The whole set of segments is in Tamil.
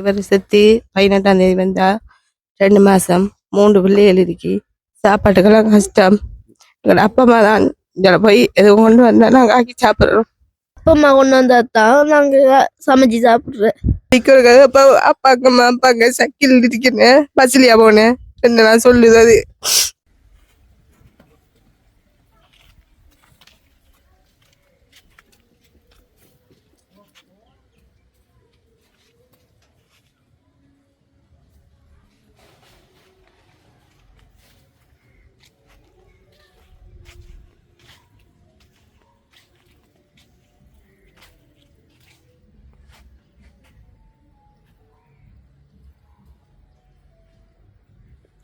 இவர் செத்து 18ஆம் தேதி வந்தா 2 மாசம் 3 பிள்ளைகள் இருக்கு. சாப்பாட்டுக்கெல்லாம் கஷ்டம். எங்களோட அப்பா அம்மா தான் போய் எதுவும் கொண்டு வந்தா நாங்கள் ஆக்கி சாப்பிட்றோம். அப்பா அம்மா கொண்டு வந்தா தான் நாங்க சமைச்சு சாப்பிடுறோம். அப்பா அப்பாங்க சைக்கிள் இருக்கேன்னு பஸ்லியா போனேன் என்ன சொல்லுது அது.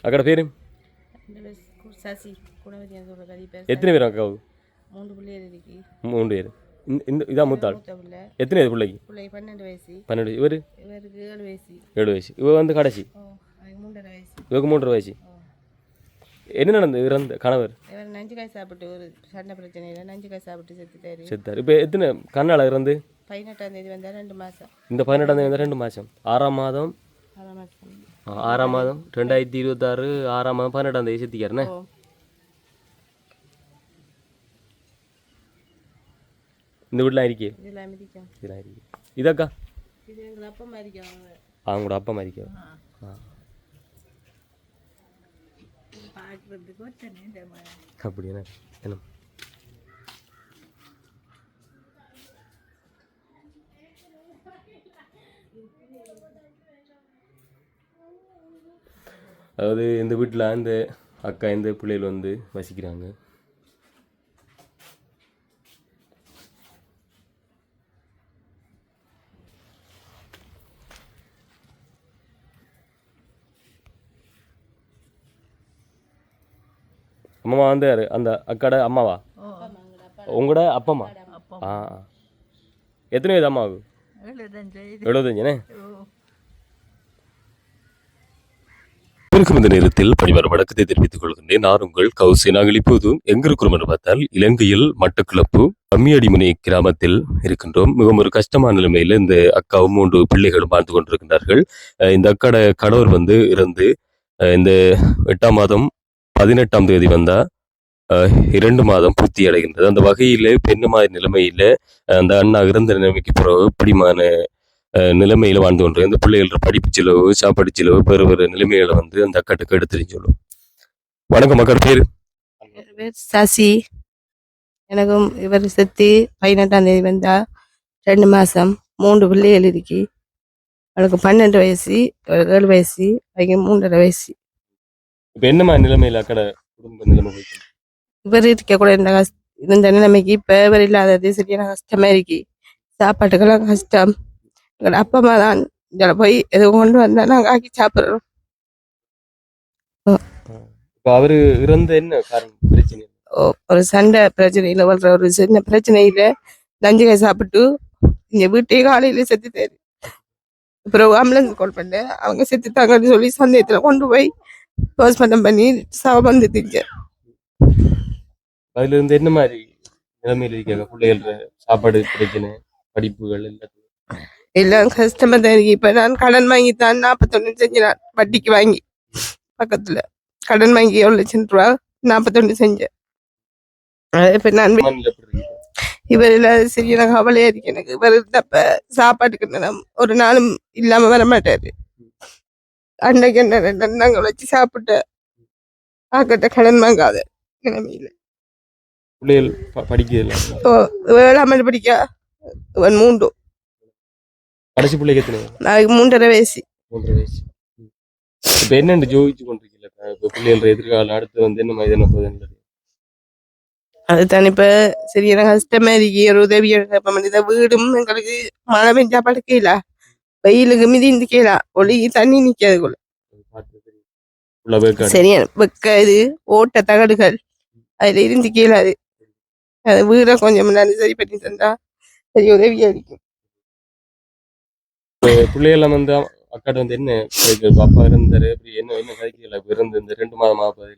అక్కడ పేరు எத்தனை பேர் அக்கா? 3 பிள்ளைகள் இருக்கு. 3 பேர். இதான் மூத்தாள். எத்தனை வயது பிள்ளைக்கு? 12 வயசு. 12. இவருக்கு 7 வயசு. 7 வயசு. இவ வந்து கடைசி 3.5 வயசு. இவருக்கு 3.5 வயசு. என்ன நடந்தது? இறந்த கணவர் இவர் நஞ்சுக்காய் சாப்பிட்டு ஒரு சண்டை பிரச்சனையில் நஞ்சுக்காய் சாப்பிட்டு செத்தார். இப்போ எத்தனை கண்ணால் இறந்து? 18ஆம் தேதி வந்தால் 2 மாதம். இந்த 18ஆம் தேதி வந்தால் 2 மாதம். 6ஆம் மாதம் 2026 6ஆம் மாதம் 18ஆம் தேதி செத்திக்காருண்ணே. இந்த வீட்டில் இருக்கே இதெல்லாம் இருக்கு. இதக்கா இது எங்கள் அப்பா மாதிரி அவங்களோட அப்பா மாதிரி. அப்படியா? என்ன அதாவது இந்த வீட்டில் இந்த அக்கா இந்த பிள்ளைகள் வந்து வசிக்கிறாங்க. அம்மாவா வந்து அந்த அக்காட அம்மாவா? உங்களோட அப்பம்மா? எத்தனை வயது அம்மாவுக்கு? 75. இருக்கும் இந்த நேரத்தில் பணிவார வணக்கத்தை தெரிவித்துக் கொள்கின்றேன். நான் உங்கள் கௌசி. நாங்கள் இப்போது எங்க இருக்கிறோம் என்று பார்த்தால் இலங்கையில் மட்டக்களப்பு அம்மியடிமுனை கிராமத்தில் இருக்கின்றோம். மிகவும் ஒரு கஷ்டமான நிலைமையில இந்த அக்காவும் 3 பிள்ளைகளும் வாழ்ந்து கொண்டிருக்கின்றார்கள். இந்த அக்காட கணவர் வந்து இறந்து இந்த 8ஆம் மாதம் 18ஆம் தேதி வந்தா 2 மாதம் பூர்த்தி அடைகின்றது. அந்த வகையில பெண்ணு மாதிரி நிலைமையில அந்த அண்ணா இறந்த நிலைமைக்கு பிறகு இப்படிமான நிலைமையில வாழ்ந்து கொண்டு இந்த பிள்ளைகளோட படிப்பு செலவு சாப்பாடு செலவு வேறு நிலைமைகளை வந்து அந்த அக்காட்டுக்கு எடுத்து சொல்லும். வணக்கம் மக்கள். பேரு சசி. எனக்கும் இவர் செத்து 18ஆம் தேதி வந்தா 2 மாசம் 3 பிள்ளைகள் இருக்கு. அவளுக்கு 12 வயசு 7 வயசு 3.5 வயசு. இப்ப என்னமா நிலைமையில அக்கட குடும்ப நிலைமை போயிட்டு இவர் இருக்க கூட இந்த நிலைமைக்கு இப்ப இவர் இல்லாதது சரியான கஷ்டமா இருக்கு. சாப்பாட்டுக்கெல்லாம் கஷ்டம். எங்களோட அப்பா அம்மா தான் போய் எதுவும் கொண்டு வந்தா நாங்கள் ஆக்கி சாப்பிட்றோம். அவரு இறந்த என்ன காரணம்? பிரச்சனை ஒரு சண்டை பிரச்சனையில வர்ற ஒரு சின்ன பிரச்சனையில நஞ்சுக்காய் சாப்பிட்டு இங்க வீட்டே காலையில செத்துட்டாரு. அப்புறம் ஆம்புலன்ஸ் கால் பண்ணேன். அவங்க செத்துட்டாங்கன்னு சொல்லி சந்தேகத்துல கொண்டு போய் போஸ்ட்மார்ட்டம் பண்ணி சாபம் திங்க. அதுல இருந்து என்ன மாதிரி நிலைமையில இருக்காங்க பிள்ளைகள்? சாப்பாடு பிரச்சனை, படிப்புகள் எல்லாம் கஷ்டமா தான் இருக்கு. இப்ப நான் கடன் வாங்கித்தான் 41 செஞ்சேன். வட்டிக்கு வாங்கி பக்கத்துல கடன் வாங்கி 1 லட்சம் ரூபா 41 செஞ்சேன். இப்ப நான் இவர் இல்லாத சரியான கவலையா இருக்கு எனக்கு. இவர் இருந்தப்ப சாப்பாட்டுக்கு ஒரு நாளும் இல்லாம வர மாட்டாரு. அன்னைக்கு என்ன நாங்க வச்சு சாப்பிட்ட ஆக்கட்ட கடன் வாங்காத நிலைமையில பிள்ளைகள் படிக்கல. 7ஆம் ஆண்டு படிக்க 3. கடைசி பிள்ளைக்கு எத்தனை? நாளைக்கு 3.5 வயசு. 3.5 வயசு. இப்ப என்னென்று ஜோதிச்சு கொண்டிருக்கீங்க? இப்ப பிள்ளைகள எதிர்காலம் அடுத்து வந்து என்ன மாதிரி என்ன போகுது? அதுதான் இப்ப சரியான கஷ்டமா இருக்கு. ஒரு உதவி எடுக்க வீடும் எங்களுக்கு மழை பெஞ்சா படுக்கல, வெயிலுக்கு மிதிந்துக்கல, ஒளி தண்ணி நிக்காதுக்குள்ள சரியான வெக்க. இது ஓட்ட தகடுகள் அதுல இருந்து கீழாது. அது வீட கொஞ்சம் முன்னாடி சரி பண்ணி தந்தா சரி உதவியா இருக்கும். பிள்ளைகள் வந்து அக்காட்ட வந்து என்ன அப்பா இருந்தாரு என்ன என்ன கதைக்கல இருந்து இந்த 2 மாதம் ஆகுது.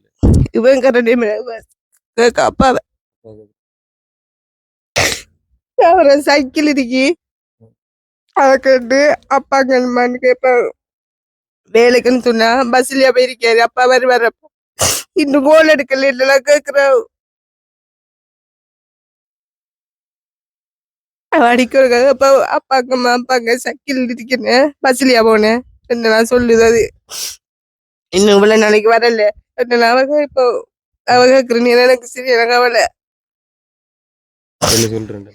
இவன் கரெக்ட் அப்பாவை அவரை சைக்கிள் இருக்கு அதை கேட்டு அப்பா கண்மான்னு கேட்பாங்க. வேலைக்குன்னு சொன்னா பஸ்லயா போயிருக்காரு, அப்பா வருவார். அப்பா இன்னும் கோல் எடுக்கல இல்லைலாம் கேட்கிற அடிக்கிறதுக்காக அப்பா அப்பாங்க சக்கில் இருக்கேன்னு பஸ்லயா போனேன் என்னெல்லாம் சொல்லுது. அது இன்னும் இவ்வளவு நாளைக்கு வரல என்னெல்லாம் அவங்க இப்போ அவ கேட்கறேன்னு எனக்கு சரி எனக்கு அவளை என்ன சொல்றேன்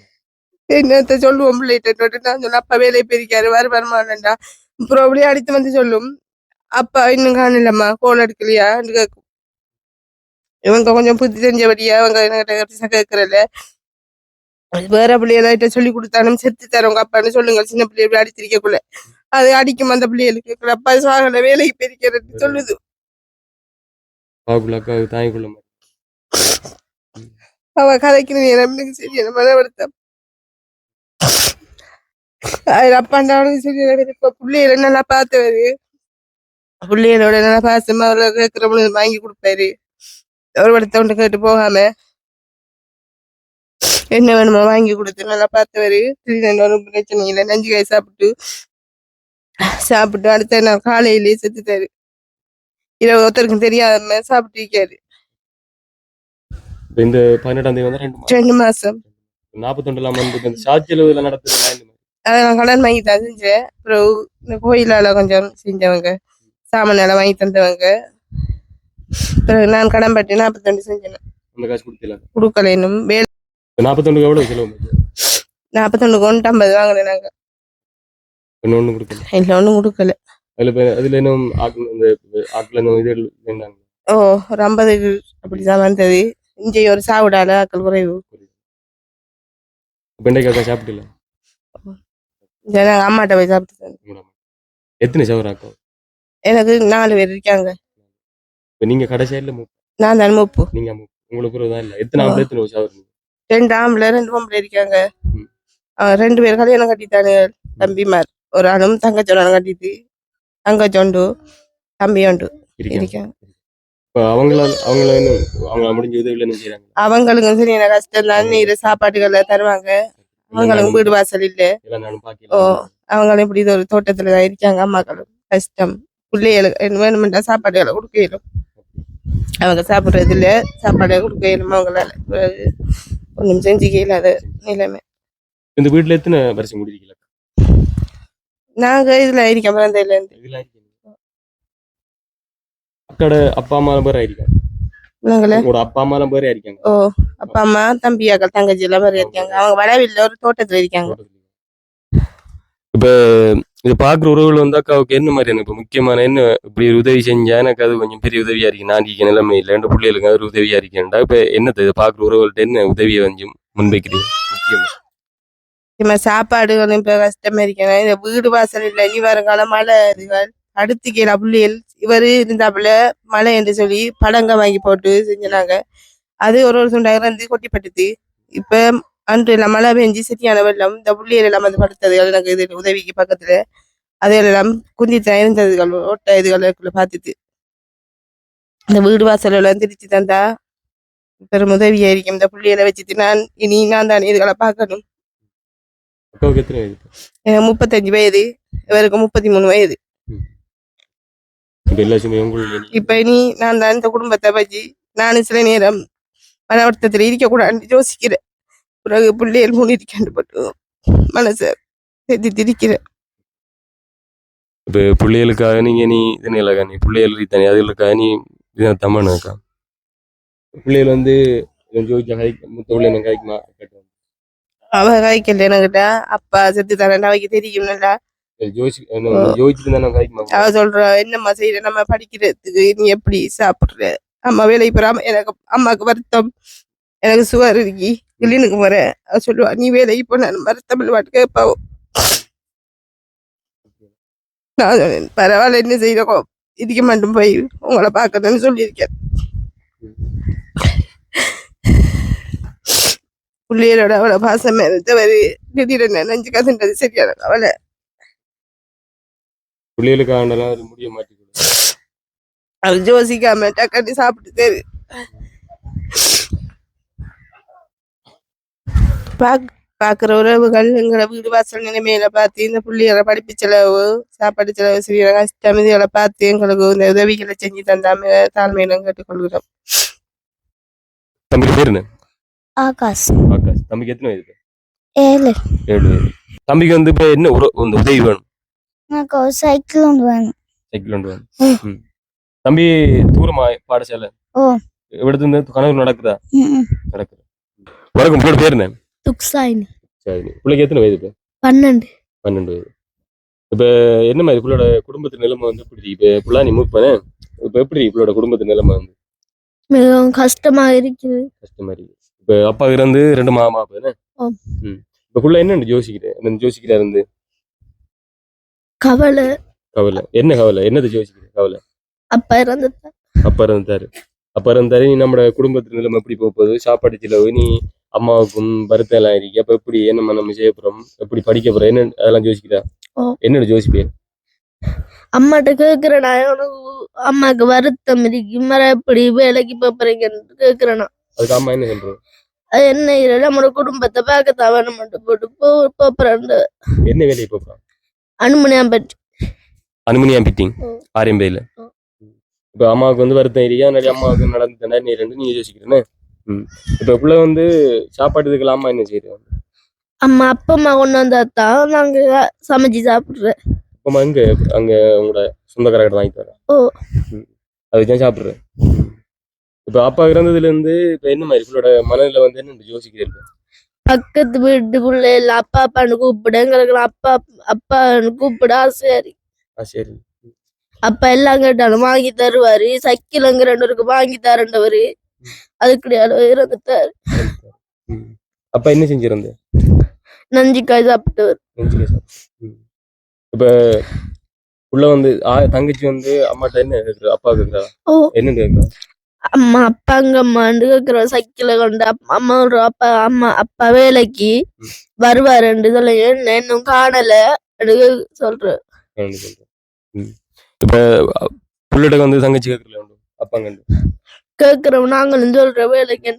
என்னத்த சொல்லுவோம் பிள்ளைகிட்ட. நான் சொன்ன அப்பா வேலையை பெருக்காரு வருமானண்டா அப்புறம் அப்படியே அடித்து வந்து சொல்லும். அப்பா இன்னும் காணலம்மா கோல் எடுக்கலையா கேட்கும். இவங்க கொஞ்சம் புத்தி தெரிஞ்சபடியா அவங்க என்கிட்ட கேட்கறல. வேற பிள்ளைகளை சொல்லி கொடுத்தாலும் செத்து தரவங்க அப்பான்னு சொல்லுங்க. சின்ன பிள்ளைய அடித்திருக்கக்குள்ள அது அடிக்கும் அந்த பிள்ளைகளுக்கு. அப்பா சாகல வேலைக்கு பெருக்கிறது சொல்லுது. தாய்க்குள்ள அவ கதைக்கிற எனக்கு சரியான மன வருத்தம். அப்பாண்டாலும் சரியான இப்ப பிள்ளைகளை நல்லா பார்த்தவரு. பிள்ளைகளோட நல்லா பாசமா அவரை கேட்கிற பொழுது வாங்கி கொடுப்பாரு. ஒரு இடத்த ஒன்று கேட்டு போகாம என்ன வேணுமோ வாங்கி கொடுத்து நல்லா பார்த்தவரு. திடீர்னு பிரச்சனை இல்லை, நஞ்சு காய் சாப்பிட்டு அடுத்த நாள் காலையிலேயே செத்துட்டாரு. இரவு ஒருத்தருக்கும் தெரியாம சாப்பிட்டு இருக்காரு. இந்த 18ஆம் தேதி வந்து 2 மாசம் 41 சாட்சியில நடத்துறேன். அதை நான் கடன் வாங்கி தான் செஞ்சேன். அப்புறம் இந்த கோயிலால கொஞ்சம் செஞ்சவங்க, சாமானால வாங்கி தந்தவங்க. பிறகு நான் கடன் பட்டி 42 செஞ்சேன். அந்த காசு கொடுத்தல கொடுக்கல இன்னும். 41 எவ்வளவு செலவு? 41 கொண்டு 50 வாங்கினேன் நாங்க. ஒன்னும் கொடுக்கல. இல்ல ஒன்றும் கொடுக்கல. அதுல இன்னும் ஆட்கள் இது வேண்டாங்க. ஒரு 50 அப்படிதான் வந்தது. இங்கே ஒரு சாவிடால ஆக்கள் குறைவு. வெண்டைக்காய் சாப்பிட்டுல அம்மாட்ட போய் சாப்பிட்டு. எத்தனை சவர் ஆக்கும்? எனக்கு 4 பேர் இருக்காங்க. நீங்க கடைசியா இல்ல நான் தான் மூப்பு. நீங்க உங்களுக்கு தான் இல்ல. எத்தனை ஆம்பளை எத்தனை சவர்? 2 ஆம்பளை 2 பொம்பளை இருக்காங்க. 2 பேர் கல்யாணம் கட்டிட்டானு தம்பிமார். ஒரு ஆணும் தங்கச்சோட கட்டிட்டு தங்கச்சோண்டு தம்பியோண்டு இருக்காங்க. முடிஞ்ச உதவியில செய்யறாங்க. அவங்களுக்கும் சரி எனக்கு கஷ்டம் தான். நீர் சாப்பாட்டுகளை தருவாங்க. அவங்களுக்கும் வீடு வாசல் இல்ல. அவங்களும் இப்படி ஒரு தோட்டத்துலதான் இருக்காங்க. அம்மாக்களும் கஷ்டம். பிள்ளைகளுக்கு வேணுமெண்டா சாப்பாடுகளை கொடுக்கலும். அவங்க சாப்பிடுறது இல்ல, சாப்பாடு கொடுக்கலும் அவங்களால. ஒன்றும் செஞ்சுக்க இல்லாத நிலைமை. இந்த வீட்டுல எத்தனை வருஷம் முடிக்கல? நாங்க இதுல இருக்கோம் பிறந்தையில இருந்து. அக்கட அப்பா அம்மா பேர் ஆயிருக்காங்க. அப்பா அம்மா எல்லாம் பேர் ஆயிருக்காங்க. அப்பா அம்மா தம்பியாக்கள் தங்கச்சி எல்லாம் பேர் இருக்காங்க. அவங்க வடவில்ல ஒரு தோட்டத்துல இருக்காங்க. இப்ப இது பாக்குற உறவுகள் வந்து அக்காவுக்கு என்ன மாதிரியான இப்ப முக்கியமான என்ன இப்படி உதவி செஞ்சா எனக்கு அது கொஞ்சம் பெரிய உதவியா இருக்கு. நான் இருக்க நிலைமை இல்லை, ரெண்டு பிள்ளைகளுக்கு அது உதவியா இருக்கேன்டா. இப்ப என்னது பாக்குற உறவுகள்ட்ட என்ன உதவியை கொஞ்சம் முன்வைக்கிறீங்க? முக்கியமா சாப்பாடுகளும் இப்ப கஷ்டமா இருக்கேன். இந்த வீடு வாசல் இல்லை. இனி வருங்காலம் மழை இதுகள் அடுத்துக்கேல பிள்ளைகள் இவரு இருந்தாப்புல மழை என்று சொல்லி படங்க வாங்கி போட்டு செஞ்சாங்க. அது ஒரு சுண்டாயிரம் இருந்து கொட்டிப்பட்டுது. இப்ப அன்று எல்லாம் மழை பெஞ்சு சரியான வெள்ளம். இந்த புள்ளிகள் எல்லாம் வந்து படுத்ததுகள் எனக்கு இது உதவிக்கு பக்கத்துல அதையெல்லாம் குந்தித்தான் இருந்ததுகள். ஓட்ட இதுகளுக்குள்ள பார்த்துட்டு இந்த வீடு வாசல் எல்லாம் திருச்சி தந்தா பெரும் உதவியா இருக்கும். இந்த புள்ளிகளை வச்சுட்டு நான் தான் இதுகளை பார்க்கணும். எனக்கு 35 வயது, இவருக்கு 33 வயது. இப்ப நான் தான் இந்த குடும்பத்தை பற்றி நானும் சில நேரம் மன வருத்தத்தில் இருக்கக்கூடாதுன்னு யோசிக்கிறேன். பிறகு பிள்ளைகள் முன்னிருக்கேன் போட்டு மனசை சேர்த்து திரிக்கிறேன். இப்ப பிள்ளைகளுக்காக நீங்க நீ பிள்ளைகள் தனி அதுகளுக்காக நீ தம்மாக்கா பிள்ளைகள் வந்து அவ காய்க்கல என்கிட்ட. அப்பா செத்து தரேன் அவைக்கு தெரியும் நல்லா. அவ சொல்ற என்னம்மா செய்யற, நம்ம படிக்கிறதுக்கு நீ எப்படி சாப்பிடுற, அம்மா வேலைக்கு போறாம எனக்கு அம்மாவுக்கு வருத்தம், எனக்கு சுகர் இருக்கி கிளினுக்கு போறேன். அவ சொல்லுவா நீ வேலைக்கு போன வருத்தம் பாட்டு கேட்பாவோ. நான் சொன்னேன் பரவாயில்ல என்ன செய்யறோம் இதுக்கு மட்டும் போய் உங்களை பார்க்கணும்னு சொல்லியிருக்கேன். பிள்ளைகளோட அவ்வளவு பாசமா இருந்தவரு திடீர்னு நஞ்சு கசன்றது சரியான கவலை. பிள்ளைகளுக்காக முடிய மாட்டேங்குது. அது யோசிக்காம டக்கட்டி சாப்பிட்டு பாக்குற உறவுகள் எங்களை வீடு வாசல் நிலைமையில பார்த்து இந்த பிள்ளைகளை படிப்பு செலவு சாப்பாடு செலவு செய்யற கஷ்டம் இதுகளை பார்த்து எங்களுக்கு இந்த உதவிகளை செஞ்சு தந்தாம தாழ்மையில கேட்டுக்கொள்கிறோம். தம்பி பேர் என்ன? ஆகாஷ் ஆகாஷ். தம்பிக்கு எத்தனை வயது? 7 7 வயது. தம்பிக்கு வந்து இப்ப என்ன இந்த உதவி வேணும்? எனக்கு ஒரு சைக்கிள் ஒன்று வேணும். சைக்கிள் ஒன்று வேணும். தம்பி தூரமா பாடசாலை? ஓ. இവിടുത്തെ கனவு நடக்குதா? நடக்குது. வணக்கம். உங்களோட பேர் என்ன? துக்சாயினி. சரி. பிள்ளைக்கு எத்தனை வயது இப்ப? 12. 12 வயது. இப்ப என்ன மாதிரி பிள்ளையோட குடும்பத்து நிலைமை வந்து எப்படி? இப்ப பிள்ளை நீ மூவ் பண்ண இப்ப எப்படி பிள்ளையோட குடும்பத்து நிலைமை வந்து? மிகவும் கஷ்டமா இருக்குது. கஷ்டமா இருக்கு. இப்ப அப்பா இருந்து 2 மாமா அப்ப இப்ப பிள்ளை என்ன யோசிக்கிறேன் என்ன யோசிக்கிறா இருந்து? கவலை. கவலை என்ன கவலை? என்னது யோசிக்கிறேன் கவலை? அப்பா இறந்துட்டாரு. அப்பா இருந்தாரு. நீ நம்ம குடும்பத்து நிலைமை எப்படி போகுது? சாப்பாடு செலவு நீ அம்மாவுக்கும் வருத்தம் எல்லாம் இருக்கு. அப்ப எப்படி நம்ம செய்ய போறோம்? எப்படி படிக்க போறோம்? என்ன அதெல்லாம் யோசிக்கிறா? என்னோட யோசிப்பேன். அம்மாட்ட கேக்குறேன், அம்மாக்கு வருத்தம் இருக்கு, மர எப்படி வேலைக்கு போறீங்கன்னு கேக்குறேனா. அதுக்கு அம்மா என்ன சொல்றோம்? என்ன நம்மளோட குடும்பத்தை பார்க்கத்தான் வேணும் போட்டு போறேன். என்ன வேலைக்கு போறான்? அனுமனியாம்பட்டி ஆரியம்பையில. இப்ப அம்மாவுக்கு வந்து வருத்தம் இருக்கா, நிறைய அம்மாவுக்கு நடந்து நீ ரெண்டு நீ யோசிக்கிறேன்னு. இப்ப பிள்ளை வந்து சாப்பாடு இதுக்கெல்லாம் அம்மா என்ன செய்யறோம்? அம்மா அப்பா அம்மா கொண்டு வந்தாதான் நாங்க சமைச்சு சாப்பிடுறேன். அப்பா அங்க அங்க உங்களோட சொந்தக்கார கடை வாங்கிட்டு வரேன். அதுதான் சாப்பிடுறேன். இப்ப அப்பா இறந்ததுல இருந்து இப்ப என்ன மாதிரி பிள்ளோட மனநிலை வந்து என்ன யோசிக்கிறேன்? பக்கத்து வீட்டுக்குள்ள எல்லாம் அப்பா அப்பான்னு கூப்பிடு, எங்களுக்கு அப்பா அப்பான்னு கூப்பிட ஆசையாரி. சரி. அப்பா எல்லாம் கேட்டாலும் வாங்கி தருவாரு. சைக்கிள் அங்க 2 பேருக்கு வாங்கி தரண்டவரு. அதுக்கு இறந்துட்டாரு. அப்பா என்ன செஞ்சிருந்த? நஞ்சிக்காய் சாப்பிட்டவர். இப்ப உள்ள வந்து தங்கச்சி வந்து அம்மாட்ட என்ன கேக்குற? அப்பா கேக்குறா என்ன கேக்குறா? அம்மா அப்பாங்க அம்மாண்டு கேக்குற. சைக்கிளை கொண்டு அம்மா அப்பா அம்மா அப்பா வேலைக்கு வருவாருன்னு சொல்ல இன்னும் காணல சொல்ற. இப்ப பிள்ளைட வந்து தங்கச்சி கேக்குறல அப்பாங்க கேக்குறோம் நாங்களும் சொல்ற வேலைக்கு.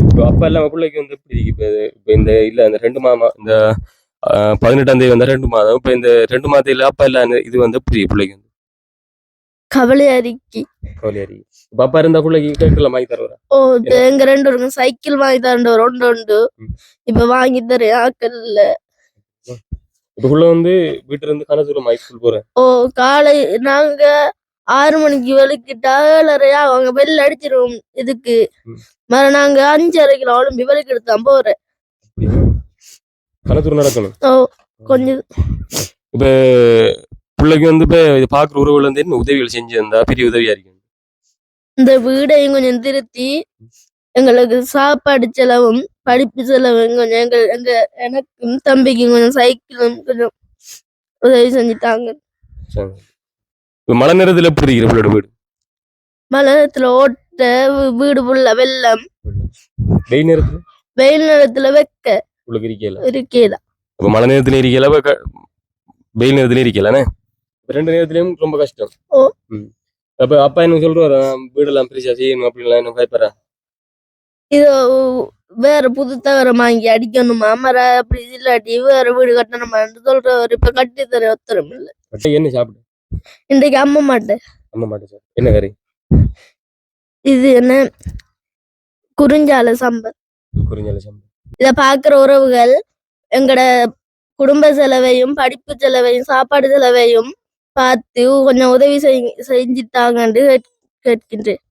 இப்ப அப்பா இல்லாம பிள்ளைக்கு வந்து எப்படி இருக்கு? இப்ப இந்த இல்ல இந்த 2 மாமா இந்த 18ஆம் தேதி வந்தா 2 மாதம். இப்ப இந்த 2 மாதத்துல அப்பா இல்ல இது வந்து எப்படி பிள்ளைக்கு வந்து கவலையாரிக்கு. இப்ப அப்பா இருந்தா பிள்ளைக்கு கேட்கல வாங்கி தருவாரா? எங்க 2 பேருக்கும் சைக்கிள் வாங்கி தரண்டவர் உண்டு. இப்ப வாங்கி தர ஆக்கள் இல்ல. இப்ப உள்ள வந்து வீட்டுல இருந்து கனதூரம் ஸ்கூல் போறேன். காலை நாங்க 6 மணிக்கு வெளிக்கிட்டா 7:30 அவங்க பெல் அடிச்சிருவோம். இதுக்கு நாங்க 5:30 ஒலிம்பி வெளிக்கு எடுத்தான் போறேன். கனதூரம் நடக்கணும் கொஞ்சம். இப்ப பிள்ளைக்கு வந்து இப்ப இது பாக்குற உறவுல இருந்து என்ன உதவிகள் செஞ்சு இருந்தா பெரிய உதவியா இருக்கு. இந்த வீடையும் கொஞ்சம் திருத்தி எங்களுக்கு சாப்பாடு செலவும் படிப்பு செலவும் கொஞ்சம் எனக்கும் தம்பிக்கும் கொஞ்சம் சைக்கிளும் கொஞ்சம் உதவி செஞ்சுட்டாங்க. மழை நேரத்துல எப்படி இருக்கிற பிள்ளோட வீடு? மழை நேரத்துல ஓட்ட வீடு ஃபுல்லா வெள்ளம். வெயில் நேரத்துல வெக்க இருக்கேதா. இப்ப மழை நேரத்துல இருக்கல வெயில் நேரத்துல இருக்கலானே. 2 நேரத்துலயும் ரொம்ப கஷ்டம். அப்ப அப்பா என்ன சொல்றாரு? வீடெல்லாம் பெருசா செய்யணும் அப்படின்லாம் என்ன பயப்படுறா? இது வேற புது தவிர வாங்கி அடிக்கணுமா மர அப்படி இல்லாட்டி வேற வீடு கட்டணுமான்னு சொல்றவர். இப்ப கட்டி தர ஒத்தரம் இல்ல. என்ன சாப்பிடு இன்றைக்கு அம்மா மாட்டேன். என்ன கறி? இது என்ன குறிஞ்சால சம்பல். இத பாக்குற உறவுகள் எங்கட குடும்ப செலவையும் படிப்பு செலவையும் சாப்பாடு செலவையும் பார்த்து கொஞ்சம் உதவி செஞ்சுட்டாங்கன்னு கேட்கின்றேன்.